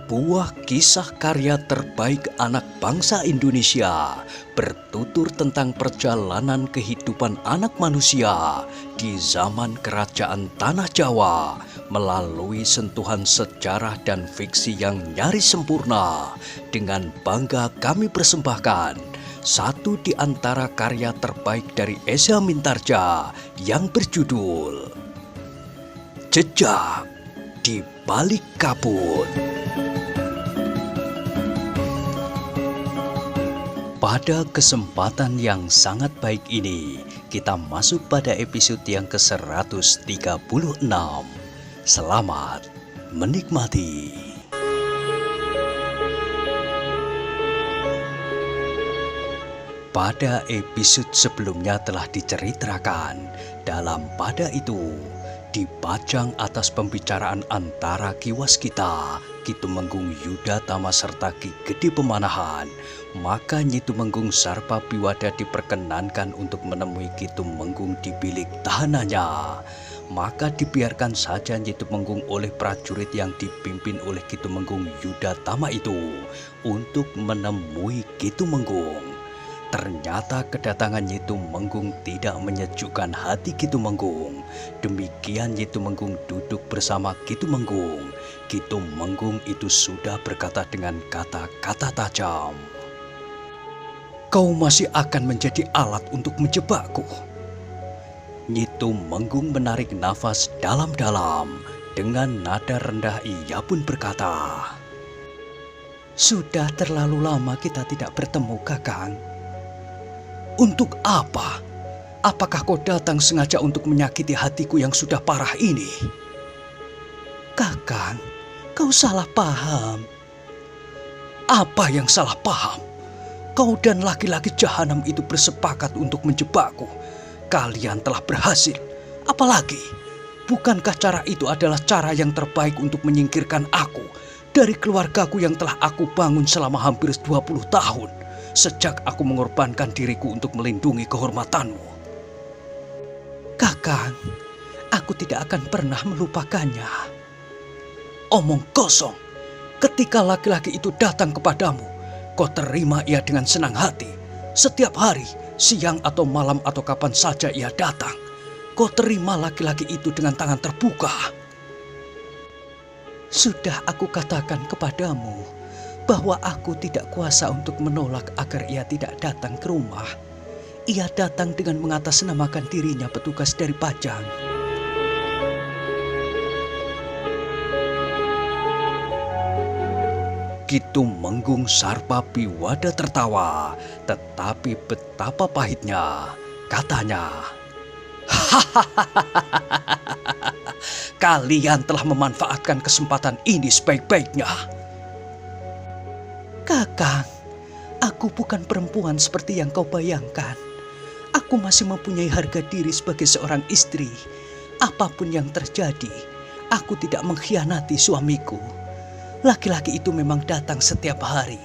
Sebuah kisah karya terbaik anak bangsa Indonesia bertutur tentang perjalanan kehidupan anak manusia di zaman kerajaan Tanah Jawa melalui sentuhan sejarah dan fiksi yang nyaris sempurna. Dengan bangga kami persembahkan satu di antara karya terbaik dari Esa Mintarja yang berjudul Jejak di Balik Kabut. Pada kesempatan yang sangat baik ini, kita masuk pada episode yang ke-136. Selamat menikmati. Pada episode sebelumnya telah diceritakan dalam pada itu, dipajang atas pembicaraan antara Ki Waskita, Ki Tumenggung Yudatama serta Ki Gede Pemanahan, maka Nyi Tumenggung Sarpa Piwada diperkenankan untuk menemui Ki Tumenggung di bilik tahanannya. Maka dibiarkan saja Nyi Tumenggung oleh prajurit yang dipimpin oleh Ki Tumenggung Yudatama itu untuk menemui Ki Tumenggung. Ternyata kedatangan Nyi Tumenggung tidak menyejukkan hati Ki Tumenggung. Demikian Nyi Tumenggung duduk bersama Ki Tumenggung. Ki Tumenggung itu sudah berkata dengan kata-kata tajam. "Kau masih akan menjadi alat untuk menjebakku." Nyi Tumenggung menarik nafas dalam-dalam. Dengan nada rendah ia pun berkata, "Sudah terlalu lama kita tidak bertemu, Kakang." "Untuk apa? Apakah kau datang sengaja untuk menyakiti hatiku yang sudah parah ini?" "Kakang, kau salah paham." "Apa yang salah paham? Kau dan laki-laki jahanam itu bersepakat untuk menjebakku. Kalian telah berhasil. Apalagi, bukankah cara itu adalah cara yang terbaik untuk menyingkirkan aku dari keluargaku yang telah aku bangun selama hampir 20 tahun? Sejak aku mengorbankan diriku untuk melindungi kehormatanmu." "Kakang, aku tidak akan pernah melupakannya." "Omong kosong. Ketika laki-laki itu datang kepadamu, kau terima ia dengan senang hati. Setiap hari, siang atau malam atau kapan saja ia datang, kau terima laki-laki itu dengan tangan terbuka." "Sudah aku katakan kepadamu bahwa aku tidak kuasa untuk menolak agar ia tidak datang ke rumah. Ia datang dengan mengatasnamakan dirinya petugas dari pajang." Ki Tumenggung Sarpa Piwada tertawa, tetapi betapa pahitnya. Katanya, "Kalian telah memanfaatkan kesempatan ini sebaik-baiknya." "Kakang, aku bukan perempuan seperti yang kau bayangkan. Aku masih mempunyai harga diri sebagai seorang istri. Apapun yang terjadi, aku tidak mengkhianati suamiku. Laki-laki itu memang datang setiap hari,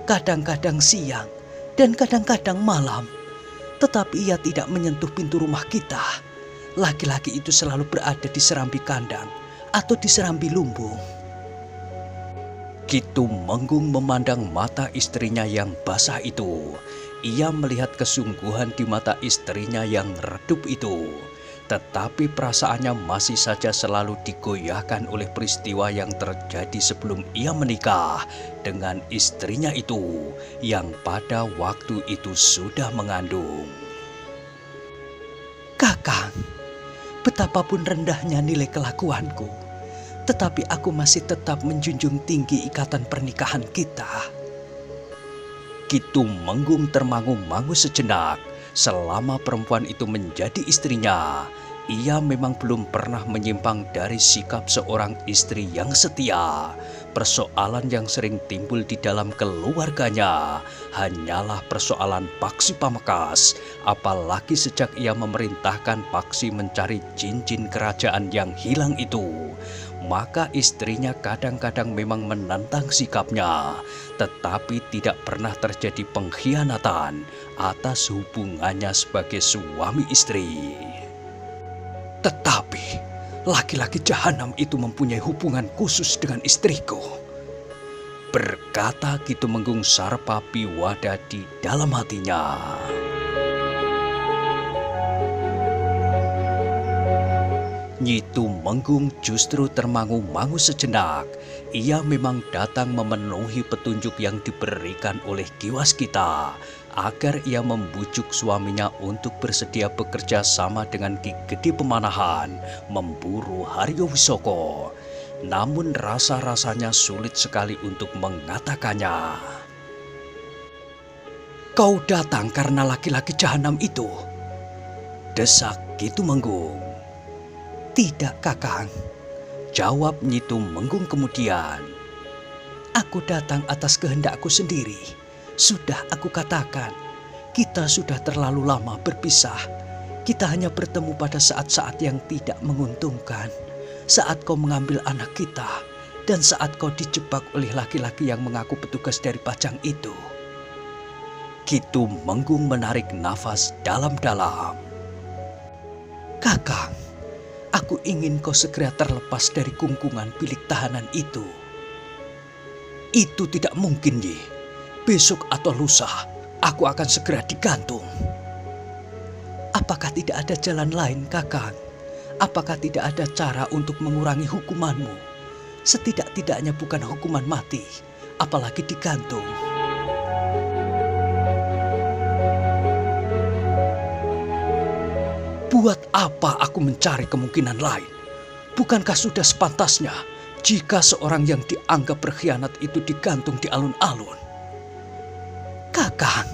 kadang-kadang siang dan kadang-kadang malam. Tetapi ia tidak menyentuh pintu rumah kita. Laki-laki itu selalu berada di serambi kandang atau di serambi lumbung." Ki Tumenggung memandang mata istrinya yang basah itu. Ia melihat kesungguhan di mata istrinya yang redup itu. Tetapi perasaannya masih saja selalu digoyahkan oleh peristiwa yang terjadi sebelum ia menikah dengan istrinya itu yang pada waktu itu sudah mengandung. "Kakang, betapapun rendahnya nilai kelakuanku, tetapi aku masih tetap menjunjung tinggi ikatan pernikahan kita." Ki Tumenggung termangu-mangu sejenak. Selama perempuan itu menjadi istrinya, ia memang belum pernah menyimpang dari sikap seorang istri yang setia. Persoalan yang sering timbul di dalam keluarganya hanyalah persoalan Paksi Pamekasan, apalagi sejak ia memerintahkan Paksi mencari cincin kerajaan yang hilang itu. Maka istrinya kadang-kadang memang menentang sikapnya, tetapi tidak pernah terjadi pengkhianatan atas hubungannya sebagai suami istri. Tetapi laki-laki jahanam itu mempunyai hubungan khusus dengan istriku. berkata Ki Tumenggung Sarpa Piwada di dalam hatinya. Nyi Tumenggung justru termangu-mangu sejenak. Ia memang datang memenuhi petunjuk yang diberikan oleh Ki Waskita agar ia membujuk suaminya untuk bersedia bekerja sama dengan Ki Gede Pemanahan memburu Haryo Wisoko. Namun rasa-rasanya sulit sekali untuk mengatakannya. "Kau datang karena laki-laki jahanam itu?" desak Ki Tumenggung. "Tidak, Kakang," jawab Nyi Tumenggung kemudian. "Aku datang atas kehendakku sendiri. Sudah aku katakan, kita sudah terlalu lama berpisah. Kita hanya bertemu pada saat-saat yang tidak menguntungkan. Saat kau mengambil anak kita, dan saat kau dijebak oleh laki-laki yang mengaku petugas dari Pajang itu." Ki Tumenggung menarik nafas dalam-dalam. "Kakang, aku ingin kau segera terlepas dari kungkungan bilik tahanan itu." "Itu tidak mungkin, Nyi. Besok atau lusa, aku akan segera digantung." "Apakah tidak ada jalan lain, Kakang? Apakah tidak ada cara untuk mengurangi hukumanmu? Setidak-tidaknya bukan hukuman mati, apalagi digantung." "Buat apa aku mencari kemungkinan lain? Bukankah sudah sepantasnya jika seorang yang dianggap berkhianat itu digantung di alun-alun?" "Kakang,"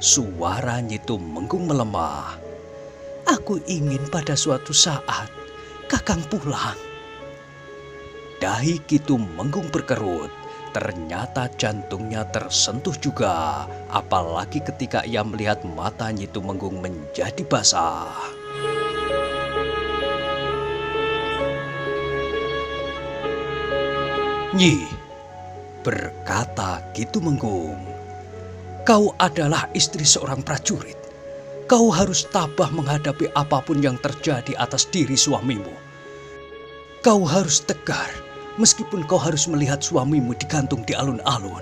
suara Nyi Tumenggung melemah, "aku ingin pada suatu saat Kakang pulang." Dahi Ki Tumenggung berkerut. Ternyata jantungnya tersentuh juga, apalagi ketika ia melihat mata Nyi Tumenggung menjadi basah. "Nyi," berkata Ki Tumenggung, "kau adalah istri seorang prajurit. Kau harus tabah menghadapi apapun yang terjadi atas diri suamimu. Kau harus tegar, meskipun kau harus melihat suamimu digantung di alun-alun."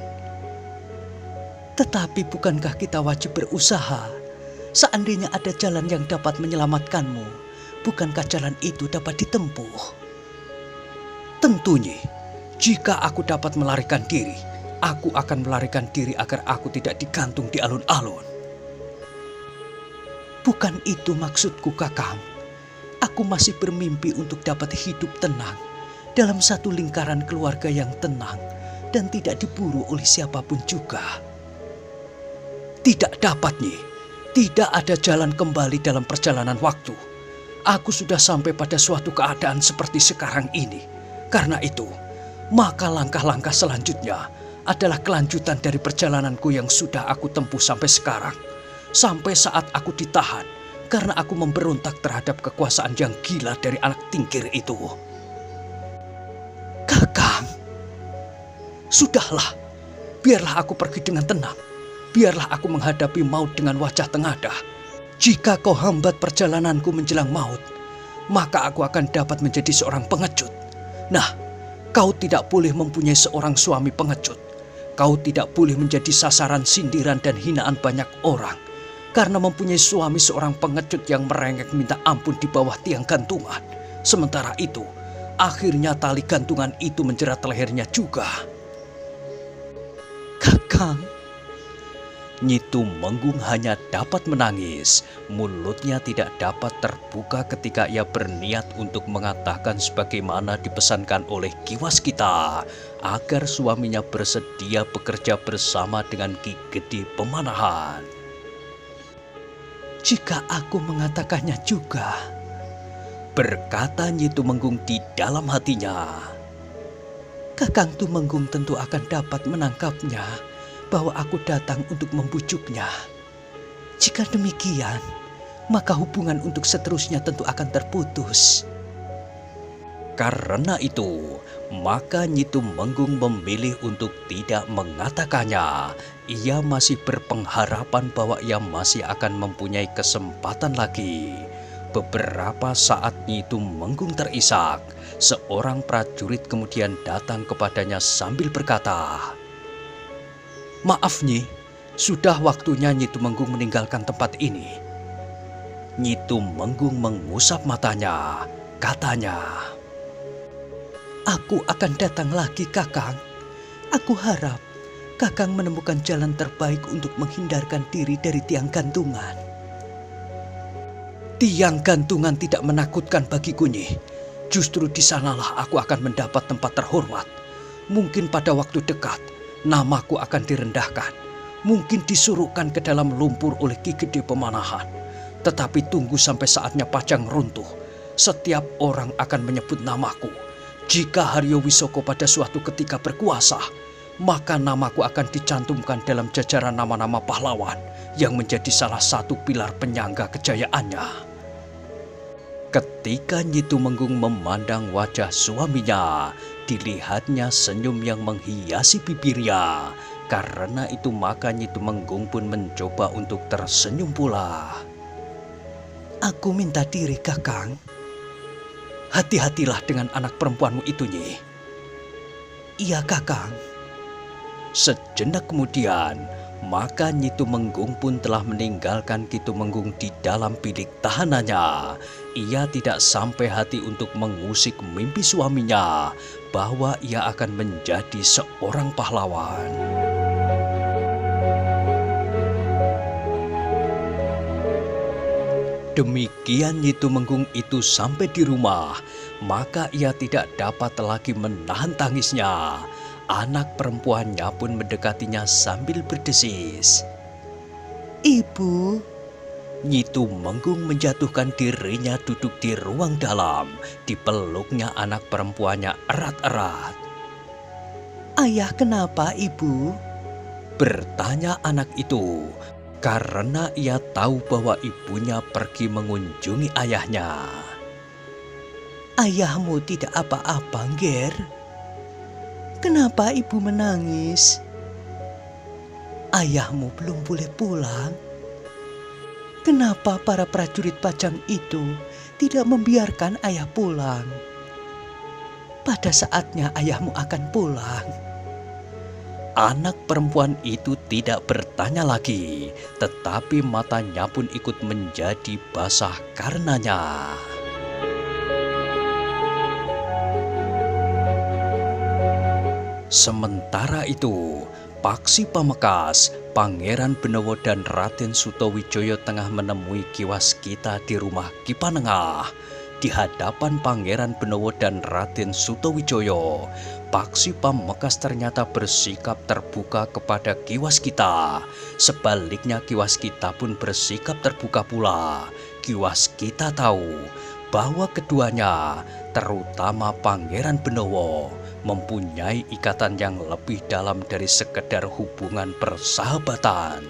"Tetapi bukankah kita wajib berusaha? Seandainya ada jalan yang dapat menyelamatkanmu, bukankah jalan itu dapat ditempuh?" "Tentunya, jika aku dapat melarikan diri, aku akan melarikan diri agar aku tidak digantung di alun-alun." "Bukan itu maksudku, Kakang. Aku masih bermimpi untuk dapat hidup tenang dalam satu lingkaran keluarga yang tenang dan tidak diburu oleh siapapun juga." "Tidak dapat, Nyi. Tidak ada jalan kembali dalam perjalanan waktu. Aku sudah sampai pada suatu keadaan seperti sekarang ini. Karena itu, maka langkah-langkah selanjutnya adalah kelanjutan dari perjalananku yang sudah aku tempuh sampai sekarang. Sampai saat aku ditahan karena aku memberontak terhadap kekuasaan yang gila dari anak tingkir itu." "Kakang, sudahlah. Biarlah aku pergi dengan tenang. Biarlah aku menghadapi maut dengan wajah tengadah. Jika kau hambat perjalananku menjelang maut, maka aku akan dapat menjadi seorang pengecut. Nah, kau tidak boleh mempunyai seorang suami pengecut. Kau tidak boleh menjadi sasaran sindiran dan hinaan banyak orang karena mempunyai suami seorang pengecut yang merengek minta ampun di bawah tiang gantungan. Sementara itu, akhirnya tali gantungan itu menjerat lehernya juga." "Kakang." Nyi Tumenggung hanya dapat menangis. Mulutnya tidak dapat terbuka ketika ia berniat untuk mengatakan sebagaimana dipesankan oleh Ki Waskita agar suaminya bersedia bekerja bersama dengan Ki Gede Pemanahan. "Jika aku mengatakannya juga," berkata Nyi Tumenggung di dalam hatinya, "Kakang Tumenggung tentu akan dapat menangkapnya bahwa aku datang untuk membujuknya. Jika demikian, maka hubungan untuk seterusnya tentu akan terputus." Karena itu, maka Nyi Tumenggung memilih untuk tidak mengatakannya. Ia masih berpengharapan bahwa ia masih akan mempunyai kesempatan lagi. Beberapa saat Nyi Tumenggung terisak, seorang prajurit kemudian datang kepadanya sambil berkata, "Maaf Nyi, sudah waktunya Nyi Tumenggung meninggalkan tempat ini." Nyi Tumenggung mengusap matanya, katanya, "Aku akan datang lagi, Kakang. Aku harap Kakang menemukan jalan terbaik untuk menghindarkan diri dari tiang gantungan." "Tiang gantungan tidak menakutkan bagiku, Nyi. Justru di sanalah aku akan mendapat tempat terhormat. Mungkin pada waktu dekat, namaku akan direndahkan. Mungkin disuruhkan ke dalam lumpur oleh Ki Gede Pemanahan. Tetapi tunggu sampai saatnya Pajang runtuh. Setiap orang akan menyebut namaku. Jika Haryo Wisoko pada suatu ketika berkuasa, maka namaku akan dicantumkan dalam jajaran nama-nama pahlawan yang menjadi salah satu pilar penyangga kejayaannya." Ketika Nyi Tumenggung memandang wajah suaminya, dilihatnya senyum yang menghiasi bibirnya. Karena itu maka Nyi Tumenggung pun mencoba untuk tersenyum pula. "Aku minta diri, Kakang." "Hati-hatilah dengan anak perempuanmu itu, Nyi." "Iya, Kakang." Sejenak kemudian, maka Nyi Tumenggung pun telah meninggalkan Ki Tumenggung di dalam bilik tahanannya. Ia tidak sampai hati untuk mengusik mimpi suaminya bahwa ia akan menjadi seorang pahlawan. Demikian Nyi Tumenggung itu sampai di rumah, maka ia tidak dapat lagi menahan tangisnya. Anak perempuannya pun mendekatinya sambil berdesis, "Ibu." Nyi Tumenggung menjatuhkan dirinya duduk di ruang dalam. Dipeluknya anak perempuannya erat-erat. "Ayah, kenapa, Ibu?" bertanya anak itu, karena ia tahu bahwa ibunya pergi mengunjungi ayahnya. "Ayahmu tidak apa-apa, Ger." "Kenapa Ibu menangis?" "Ayahmu belum boleh pulang." "Kenapa para prajurit Pajang itu tidak membiarkan ayah pulang?" "Pada saatnya ayahmu akan pulang." Anak perempuan itu tidak bertanya lagi, tetapi matanya pun ikut menjadi basah karenanya. Sementara itu, Paksi Pamekasan, Pangeran Benewo dan Raden Sutawijaya tengah menemui Ki Waskita di rumah Ki Panengah. Di hadapan Pangeran Benewo dan Raden Sutawijaya, Paksi Pamekasan ternyata bersikap terbuka kepada Ki Waskita. Sebaliknya Ki Waskita pun bersikap terbuka pula. Ki Waskita tahu bahwa keduanya, terutama Pangeran Benewo, mempunyai ikatan yang lebih dalam dari sekedar hubungan persahabatan.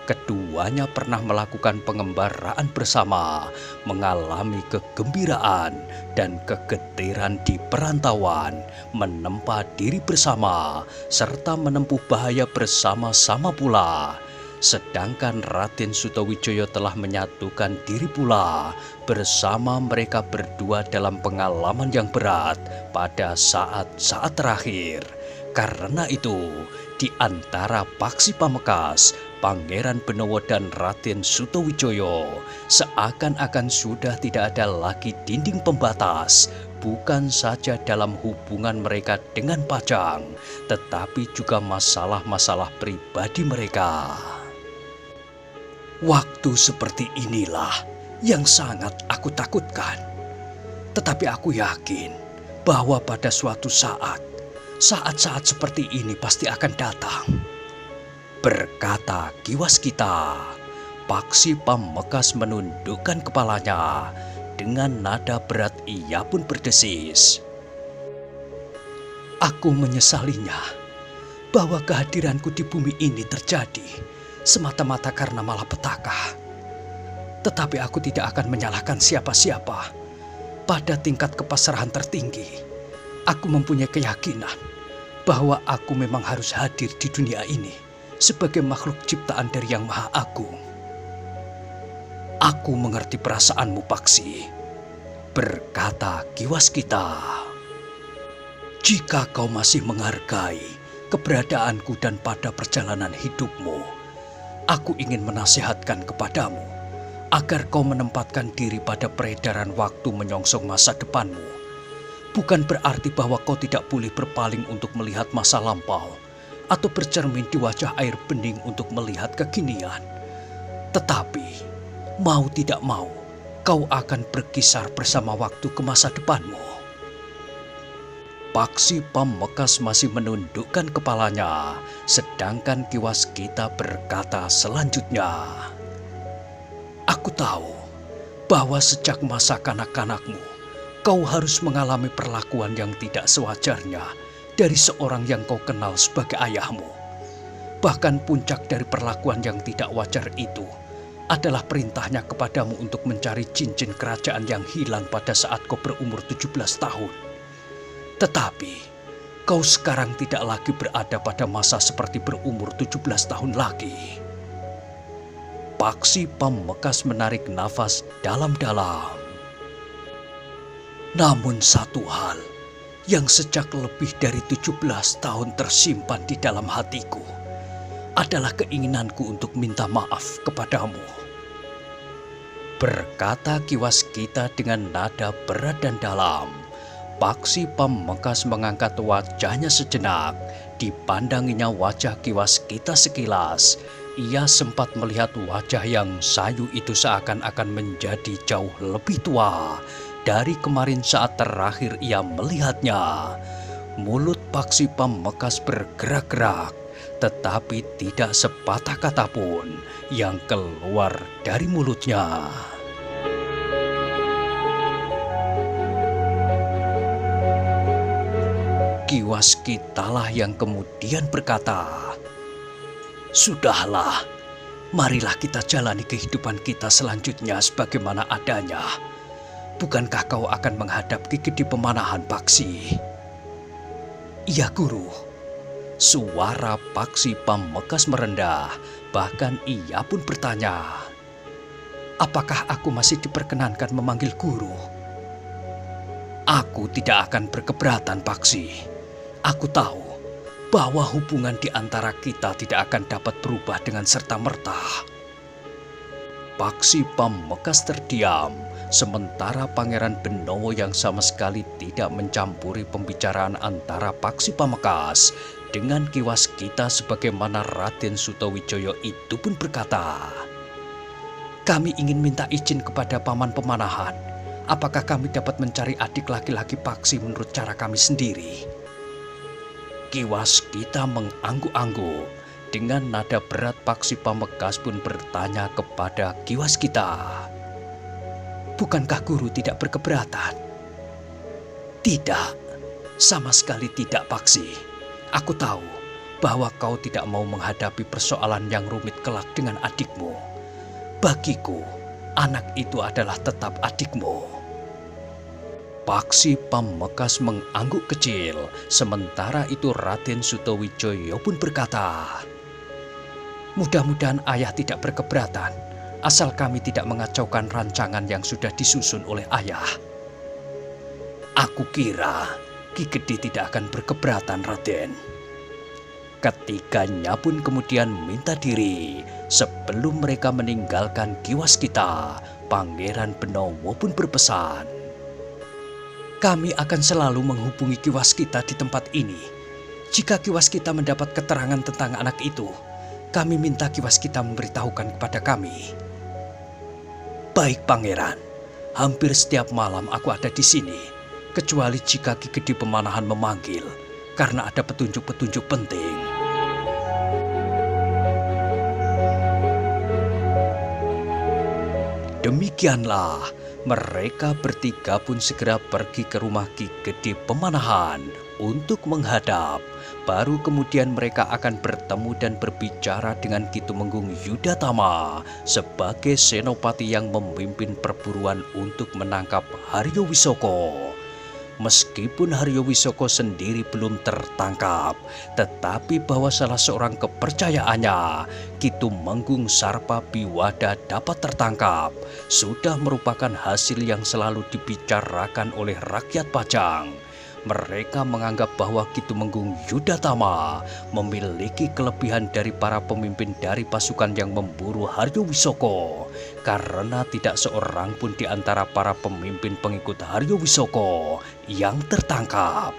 Keduanya pernah melakukan pengembaraan bersama, mengalami kegembiraan dan kegetiran di perantauan, menempa diri bersama, serta menempuh bahaya bersama-sama pula. Sedangkan Raden Sutawijaya telah menyatukan diri pula bersama mereka berdua dalam pengalaman yang berat pada saat-saat terakhir. Karena itu, di antara Paksi Pamekasan, Pangeran Benewo dan Raden Sutawijaya seakan-akan sudah tidak ada lagi dinding pembatas, bukan saja dalam hubungan mereka dengan Pajang, tetapi juga masalah-masalah pribadi mereka. Waktu seperti inilah yang sangat aku takutkan. Tetapi aku yakin bahwa pada suatu saat-saat seperti ini pasti akan datang, berkata Ki Waskita. Paksi Pamekasan menundukkan kepalanya. Dengan nada berat ia pun berdesis, "Aku menyesalinya bahwa kehadiranku di bumi ini terjadi semata-mata karena malapetaka. Tetapi aku tidak akan menyalahkan siapa-siapa. Pada tingkat kepasrahan tertinggi, aku mempunyai keyakinan bahwa aku memang harus hadir di dunia ini sebagai makhluk ciptaan dari Yang Maha Agung. Aku mengerti perasaanmu, Paksi, berkata Ki Waskita. Jika kau masih menghargai keberadaanku dan pada perjalanan hidupmu, aku ingin menasihatkan kepadamu agar kau menempatkan diri pada peredaran waktu menyongsong masa depanmu. Bukan berarti bahwa kau tidak boleh berpaling untuk melihat masa lampau atau bercermin di wajah air bening untuk melihat kekinian. Tetapi, mau tidak mau, kau akan berkisar bersama waktu ke masa depanmu. Paksi Pamekasan masih menundukkan kepalanya, sedangkan Ki Waskita berkata selanjutnya, Aku tahu bahwa sejak masa kanak-kanakmu, kau harus mengalami perlakuan yang tidak sewajarnya dari seorang yang kau kenal sebagai ayahmu. Bahkan puncak dari perlakuan yang tidak wajar itu adalah perintahnya kepadamu untuk mencari cincin kerajaan yang hilang pada saat kau berumur 17 tahun. Tetapi, kau sekarang tidak lagi berada pada masa seperti berumur 17 tahun lagi. Paksi Pamekasan menarik nafas dalam-dalam. Namun satu hal yang sejak lebih dari 17 tahun tersimpan di dalam hatiku adalah keinginanku untuk minta maaf kepadamu, berkata Ki Waskita dengan nada berat dan dalam. Paksi Pamekasan mengangkat wajahnya sejenak. Dipandanginya wajah Ki Waskita sekilas. Ia sempat melihat wajah yang sayu itu seakan-akan menjadi jauh lebih tua dari kemarin saat terakhir ia melihatnya. Mulut Paksi Pamekasan bergerak-gerak, tetapi tidak sepatah kata pun yang keluar dari mulutnya. Ki Waskitalah yang kemudian berkata, Sudahlah, marilah kita jalani kehidupan kita selanjutnya sebagaimana adanya. Bukankah kau akan menghadap Ki Gede Pemanahan, Paksi? Iya, Guru. Suara Paksi Pamekasan merendah, bahkan ia pun bertanya, Apakah aku masih diperkenankan memanggil guru? Aku tidak akan berkeberatan, Paksi. Aku tahu bahwa hubungan di antara kita tidak akan dapat berubah dengan serta-merta. Paksi Pamekasan terdiam, sementara Pangeran Benowo yang sama sekali tidak mencampuri pembicaraan antara Paksi Pamekasan dengan Ki Waskita sebagaimana Raden Sutawijaya itu pun berkata, Kami ingin minta izin kepada Paman Pemanahan. Apakah kami dapat mencari adik laki-laki Paksi menurut cara kami sendiri? Ki Waskita mengangguk-angguk. Dengan nada berat Paksi Pamekasan pun bertanya kepada Ki Waskita, Bukankah guru tidak berkeberatan? Tidak, sama sekali tidak, Paksi. Aku tahu bahwa kau tidak mau menghadapi persoalan yang rumit kelak dengan adikmu. Bagiku, anak itu adalah tetap adikmu. Paksi Pamekasan mengangguk kecil, sementara itu Raden Sutawijaya pun berkata, Mudah-mudahan ayah tidak berkeberatan, asal kami tidak mengacaukan rancangan yang sudah disusun oleh ayah. Aku kira Ki Gede tidak akan berkeberatan, Raden. Ketiganya pun kemudian minta diri. Sebelum mereka meninggalkan Ki Waskita, Pangeran Benowo pun berpesan, Kami akan selalu menghubungi Ki Waskita di tempat ini. Jika Ki Waskita mendapat keterangan tentang anak itu, kami minta Ki Waskita memberitahukan kepada kami. Baik, Pangeran. Hampir setiap malam aku ada di sini, kecuali jika Ki Gede Pemanahan memanggil, karena ada petunjuk-petunjuk penting. Demikianlah, mereka bertiga pun segera pergi ke rumah Ki Gede Pemanahan untuk menghadap. Baru kemudian mereka akan bertemu dan berbicara dengan Ki Tumenggung Yudatama sebagai senopati yang memimpin perburuan untuk menangkap Haryo Wisoko. Meskipun Haryo Wisoko sendiri belum tertangkap, tetapi bahwa salah seorang kepercayaannya, Ki Tumenggung Sarpa Biwada dapat tertangkap, sudah merupakan hasil yang selalu dibicarakan oleh rakyat Pajang. Mereka menganggap bahwa Ki Tumenggung Yudatama memiliki kelebihan dari para pemimpin dari pasukan yang memburu Haryo Wisoko, karena tidak seorang pun di antara para pemimpin pengikut Haryo Wisoko yang tertangkap.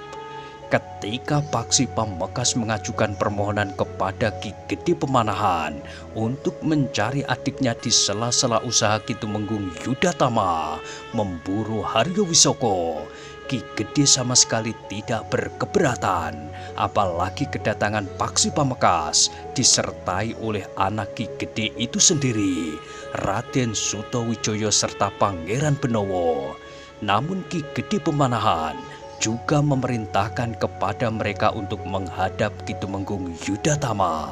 Ketika Paksi Pamekasan mengajukan permohonan kepada Ki Gede Pemanahan untuk mencari adiknya di sela-sela usaha Ki Tumenggung Yudatama memburu Haryo Wisoko, Ki Gede sama sekali tidak berkeberatan, apalagi kedatangan Paksi Pamekasan disertai oleh anak Ki Gede itu sendiri, Raden Sutowijoyo serta Pangeran Benowo. Namun Ki Gede Pemanahan juga memerintahkan kepada mereka untuk menghadap Ki Tumenggung Yudatama.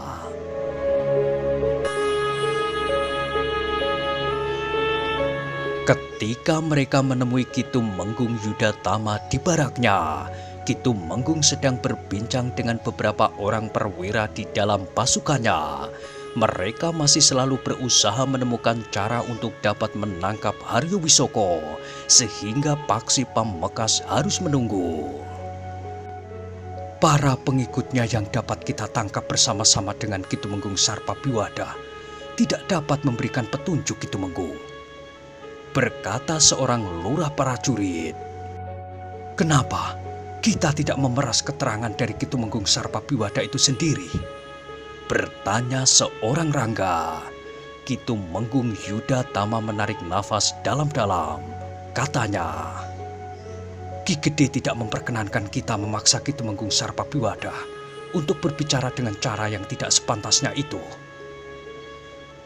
Ketika mereka menemui Ki Tumenggung Yudatama di baraknya, Ki Tumenggung sedang berbincang dengan beberapa orang perwira di dalam pasukannya. Mereka masih selalu berusaha menemukan cara untuk dapat menangkap Haryo Wisoko, sehingga Paksi Pamekasan harus menunggu. Para pengikutnya yang dapat kita tangkap bersama-sama dengan Ki Tumenggung Sarpa Biwada tidak dapat memberikan petunjuk Ki Tumenggung, berkata seorang lurah prajurit. Kenapa kita tidak memeras keterangan dari Ki Tumenggung Sarpa Biwada itu sendiri? Bertanya seorang rangga. Ki Tumenggung Yudatama menarik nafas dalam-dalam. Katanya, Ki Gede tidak memperkenankan kita memaksa Ki Tumenggung Sarpa Biwada untuk berbicara dengan cara yang tidak sepantasnya itu.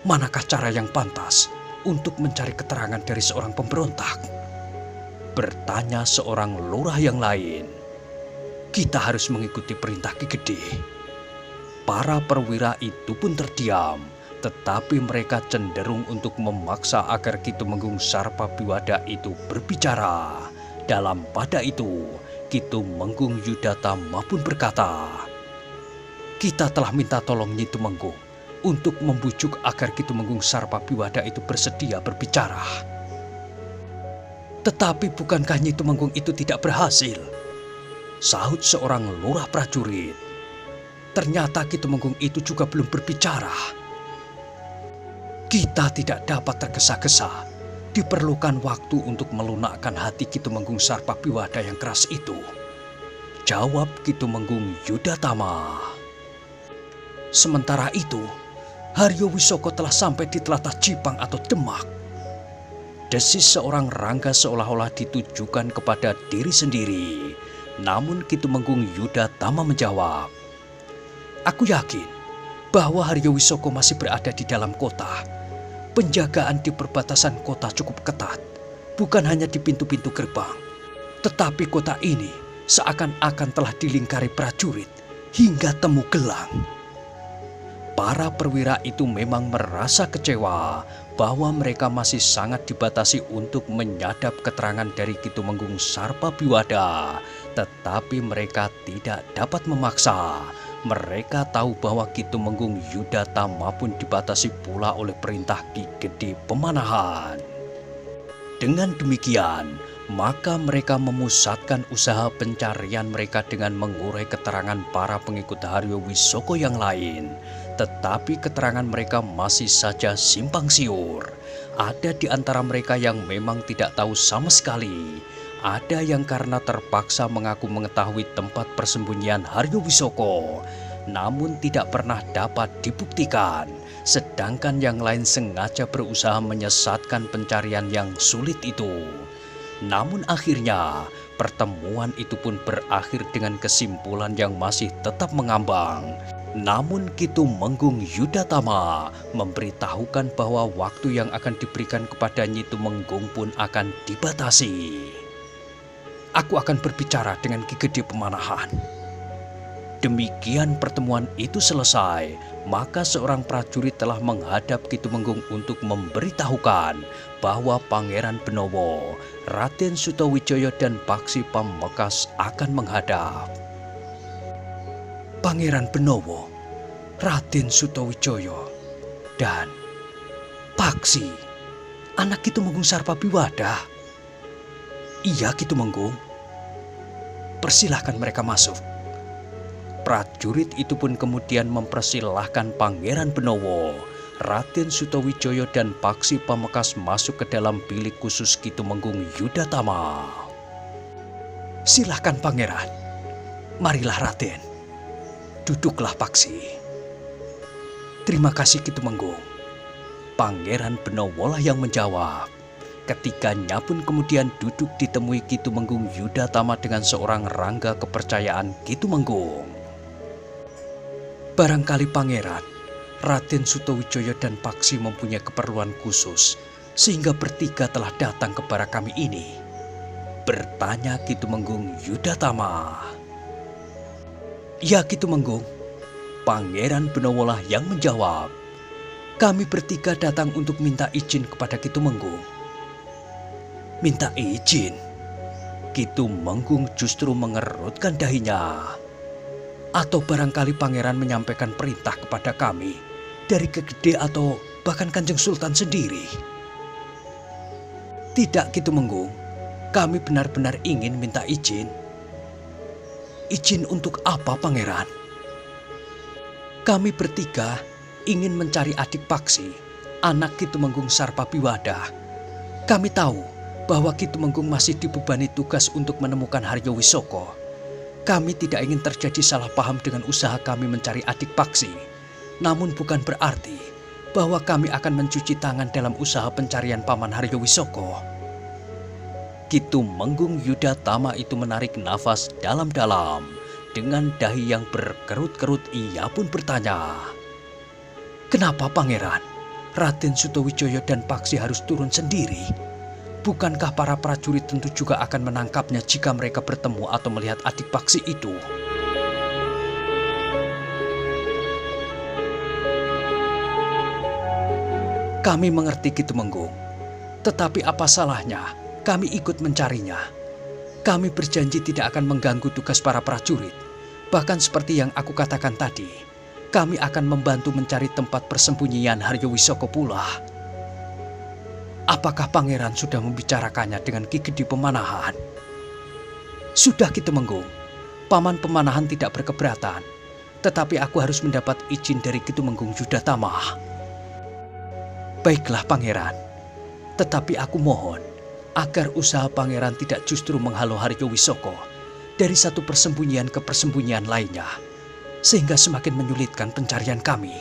Manakah cara yang pantas untuk mencari keterangan dari seorang pemberontak? Bertanya seorang lurah yang lain. Kita harus mengikuti perintah Ki Gede. Para perwira itu pun terdiam, tetapi mereka cenderung untuk memaksa agar Ki Tumenggung Sarpa Biwada itu berbicara. Dalam pada itu, Ki Tumenggung Yudatama pun berkata, kita telah minta tolong Nyi Tumenggung untuk membujuk agar Ki Tumenggung Sarpa Biwada itu bersedia berbicara. Tetapi bukankah Nyi Tumenggung itu tidak berhasil? Sahut seorang lurah prajurit. Ternyata Ki Tumenggung itu juga belum berbicara. Kita tidak dapat tergesa-gesa. Diperlukan waktu untuk melunakkan hati Ki Tumenggung Sarpa Biwada yang keras itu, jawab Ki Tumenggung Yudatama. Sementara itu, Haryo Wisoko telah sampai di tlatah Jipang atau Demak. Desis seorang rangga seolah-olah ditujukan kepada diri sendiri. Namun Ki Tumenggung Yudatama menjawab, aku yakin bahwa Haryo Wisoko masih berada di dalam kota. Penjagaan di perbatasan kota cukup ketat, bukan hanya di pintu-pintu gerbang, tetapi kota ini seakan-akan telah dilingkari prajurit hingga temu gelang. Para perwira itu memang merasa kecewa bahwa mereka masih sangat dibatasi untuk menyadap keterangan dari Ki Tumenggung Sarpa Biwada, tetapi mereka tidak dapat memaksa. Mereka tahu bahwa Ki Tumenggung Yudatama pun dibatasi pula oleh perintah Ki Gede Pemanahan. Dengan demikian, maka mereka memusatkan usaha pencarian mereka dengan mengurai keterangan para pengikut Haryo Wisoko yang lain. Tetapi keterangan mereka masih saja simpang siur. Ada di antara mereka yang memang tidak tahu sama sekali. Ada yang karena terpaksa mengaku mengetahui tempat persembunyian Haryo Wisoko, namun tidak pernah dapat dibuktikan. Sedangkan yang lain sengaja berusaha menyesatkan pencarian yang sulit itu. Namun akhirnya pertemuan itu pun berakhir dengan kesimpulan yang masih tetap mengambang. Namun Ki Tumenggung Yudatama memberitahukan bahwa waktu yang akan diberikan kepada Nyi Tumenggung pun akan dibatasi. Aku akan berbicara dengan Ki Gede Pemanahan. Demikian pertemuan itu selesai, maka seorang prajurit telah menghadap Ki Tumenggung untuk memberitahukan bahwa Pangeran Benowo, Raden Sutawijaya dan Paksi Pamekasan akan menghadap. Pangeran Benowo, Raden Sutawijaya, dan Paksi, anak Ki Tumenggung Sarpabiwada. Iya Ki Tumenggung, persilahkan mereka masuk. Prajurit itu pun kemudian mempersilahkan Pangeran Benowo, Raden Sutawijaya dan Paksi Pamekasan masuk ke dalam bilik khusus Ki Tumenggung Yudatama. Silahkan Pangeran, marilah Raden, duduklah Paksi. Terima kasih Ki Tumenggung. Pangeran Benowo lah yang menjawab. Ketiganya pun kemudian duduk ditemui Ki Tumenggung Yudatama dengan seorang rangga kepercayaan Ki Tumenggung. Barangkali Pangeran, Raden Sutawijaya dan Paksi mempunyai keperluan khusus sehingga bertiga telah datang kepada kami ini, bertanya Ki Tumenggung Yudatama. Ya Ki Tumenggung, Pangeran Benowo lah yang menjawab. Kami bertiga datang untuk minta izin kepada Ki Tumenggung. Minta izin? Ki Tumenggung justru mengerutkan dahinya. Atau barangkali Pangeran menyampaikan perintah kepada kami dari Ki Gede atau bahkan Kanjeng Sultan sendiri. Tidak Ki Tumenggung, kami benar-benar ingin minta izin. Izin untuk apa Pangeran? Kami bertiga ingin mencari adik Paksi, anak Ki Tumenggung Sarpabiwada. Kami tahu bahwa Ki Tumenggung masih dibebani tugas untuk menemukan Haryo Wisoko. Kami tidak ingin terjadi salah paham dengan usaha kami mencari adik Paksi. Namun bukan berarti bahwa kami akan mencuci tangan dalam usaha pencarian Paman Haryo Wisoko. Ki Tumenggung Yudatama itu menarik nafas dalam-dalam. Dengan dahi yang berkerut-kerut ia pun bertanya. Kenapa Pangeran, Raden Sutawijaya dan Paksi harus turun sendiri? Bukankah para prajurit tentu juga akan menangkapnya jika mereka bertemu atau melihat adik Paksi itu? Kami mengerti Ki Tumenggung, tetapi apa salahnya kami ikut mencarinya? Kami berjanji tidak akan mengganggu tugas para prajurit. Bahkan seperti yang aku katakan tadi, kami akan membantu mencari tempat persembunyian Haryo Wisoko pula. Apakah Pangeran sudah membicarakannya dengan Ki Gede Pemanahan? Sudah Ki Tumenggung, Paman Pemanahan tidak berkeberatan, tetapi aku harus mendapat izin dari Ki Tumenggung Yudatama. Baiklah Pangeran, tetapi aku mohon agar usaha Pangeran tidak justru menghalau Haryo Wisoko dari satu persembunyian ke persembunyian lainnya, sehingga semakin menyulitkan pencarian kami.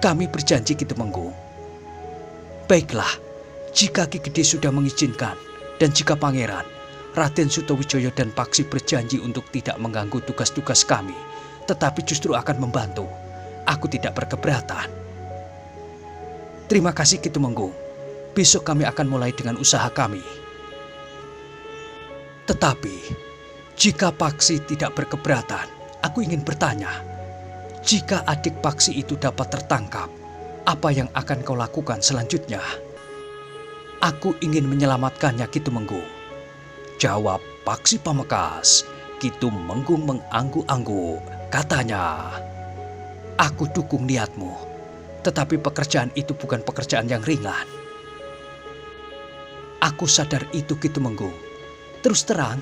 Kami berjanji Ki Tumenggung. Baiklah, jika Ki Gede sudah mengizinkan dan jika Pangeran, Raden Sutawijaya dan Paksi berjanji untuk tidak mengganggu tugas-tugas kami, tetapi justru akan membantu, aku tidak berkeberatan. Terima kasih Ki Tumenggung. Besok kami akan mulai dengan usaha kami. Tetapi, jika Paksi tidak berkeberatan, aku ingin bertanya, jika adik Paksi itu dapat tertangkap, apa yang akan kau lakukan selanjutnya? Aku ingin menyelamatkannya Ki Tumenggung, jawab Paksi Pamekasan. Ki Tumenggung mengangguk-angguk, katanya, aku dukung niatmu, tetapi pekerjaan itu bukan pekerjaan yang ringan. Aku sadar itu Ki Tumenggung. Terus terang,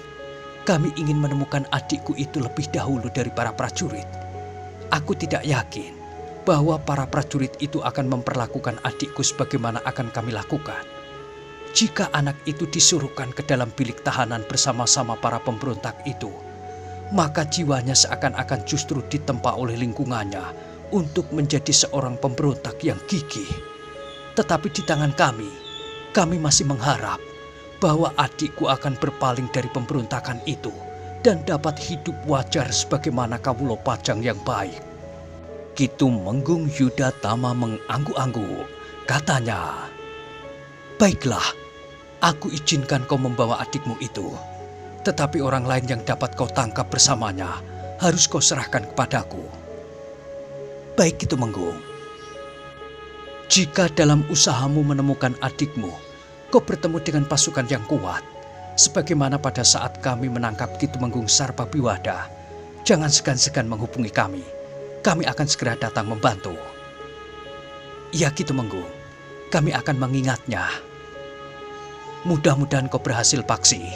kami ingin menemukan adikku itu lebih dahulu dari para prajurit. Aku tidak yakin bahwa para prajurit itu akan memperlakukan adikku sebagaimana akan kami lakukan. Jika anak itu disuruhkan ke dalam bilik tahanan bersama-sama para pemberontak itu, maka jiwanya seakan-akan justru ditempa oleh lingkungannya untuk menjadi seorang pemberontak yang gigih. Tetapi di tangan kami masih mengharap bahwa adikku akan berpaling dari pemberontakan itu dan dapat hidup wajar sebagaimana kawula pajang yang baik. Ki Tumenggung Yudatama mengangguk-angguk, katanya, baiklah, aku izinkan kau membawa adikmu itu. Tetapi orang lain yang dapat kau tangkap bersamanya harus kau serahkan kepadaku. Baik Kitumenggung. Jika dalam usahamu menemukan adikmu, kau bertemu dengan pasukan yang kuat, sebagaimana pada saat kami menangkap Kitumenggung Sarpabiwada, jangan segan-segan menghubungi kami. Kami akan segera datang membantu. Ya Kitumenggung, kami akan mengingatnya. Mudah-mudahan kau berhasil, Paksi,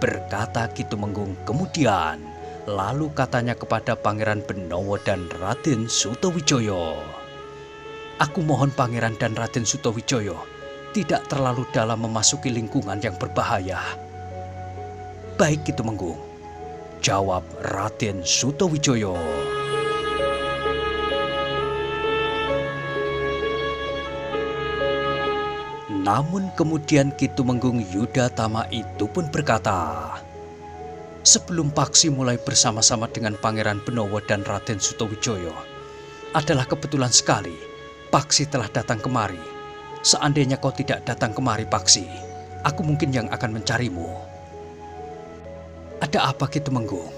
berkata Kitumenggung kemudian. Lalu katanya kepada Pangeran Benowo dan Raden Sutawijaya, aku mohon Pangeran dan Raden Sutawijaya tidak terlalu dalam memasuki lingkungan yang berbahaya. Baik Kitumenggung, jawab Raden Sutawijaya. Namun kemudian Kitumenggung Yudatama itu pun berkata, sebelum Paksi mulai bersama-sama dengan Pangeran Benowo dan Raden Sutawijaya, adalah kebetulan sekali Paksi telah datang kemari. Seandainya kau tidak datang kemari, Paksi, aku mungkin yang akan mencarimu. Ada apa Kitumenggung?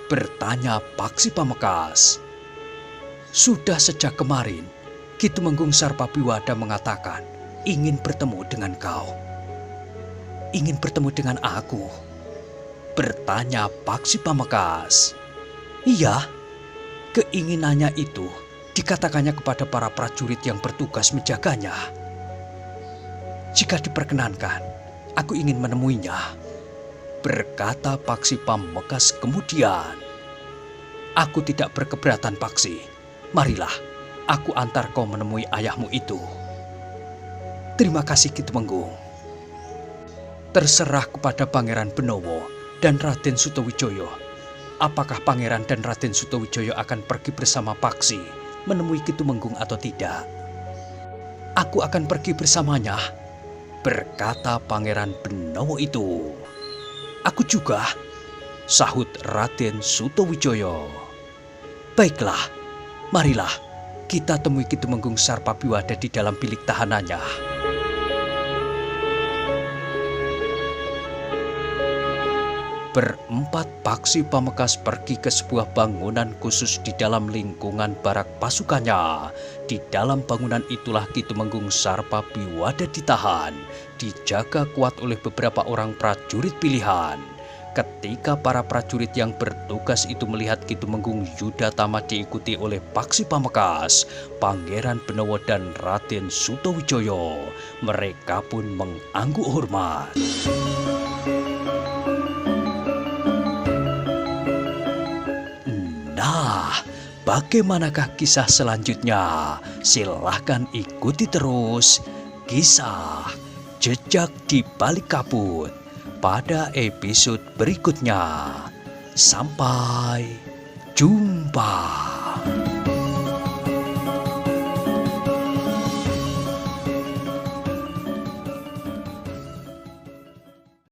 Bertanya Paksi Pamekasan. Sudah sejak kemarin, Kitumenggung Sarpabiwada mengatakan ingin bertemu dengan kau. Ingin bertemu dengan aku? Bertanya Paksi Pamekasan. Iya, keinginannya itu dikatakannya kepada para prajurit yang bertugas menjaganya. Jika diperkenankan, aku ingin menemuinya, berkata Paksi Pamekasan kemudian. Aku tidak berkeberatan, Paksi. Marilah, aku antar kau menemui ayahmu itu. Terima kasih Kitumenggung. Terserah kepada Pangeran Benowo dan Raden Sutawijaya, apakah Pangeran dan Raden Sutawijaya akan pergi bersama Paksi menemui Kitumenggung atau tidak? Aku akan pergi bersamanya, berkata Pangeran Benowo itu. Aku juga, sahut Raden Sutawijaya. Baiklah, marilah kita temui Kitumenggung Sarpabiwada di dalam bilik tahanannya. Berempat Paksi Pamekasan pergi ke sebuah bangunan khusus di dalam lingkungan barak pasukannya. Di dalam bangunan itulah Kitumenggung Sarpabiwada ditahan, dijaga kuat oleh beberapa orang prajurit pilihan. Ketika para prajurit yang bertugas itu melihat Kitumenggung Yudatama diikuti oleh Paksi Pamekasan, Pangeran Benowo dan Raden Sutawijaya, mereka pun mengangguk hormat. Nah, bagaimanakah kisah selanjutnya? Silahkan ikuti terus kisah Jejak di Balik Kabut pada episode berikutnya. Sampai jumpa.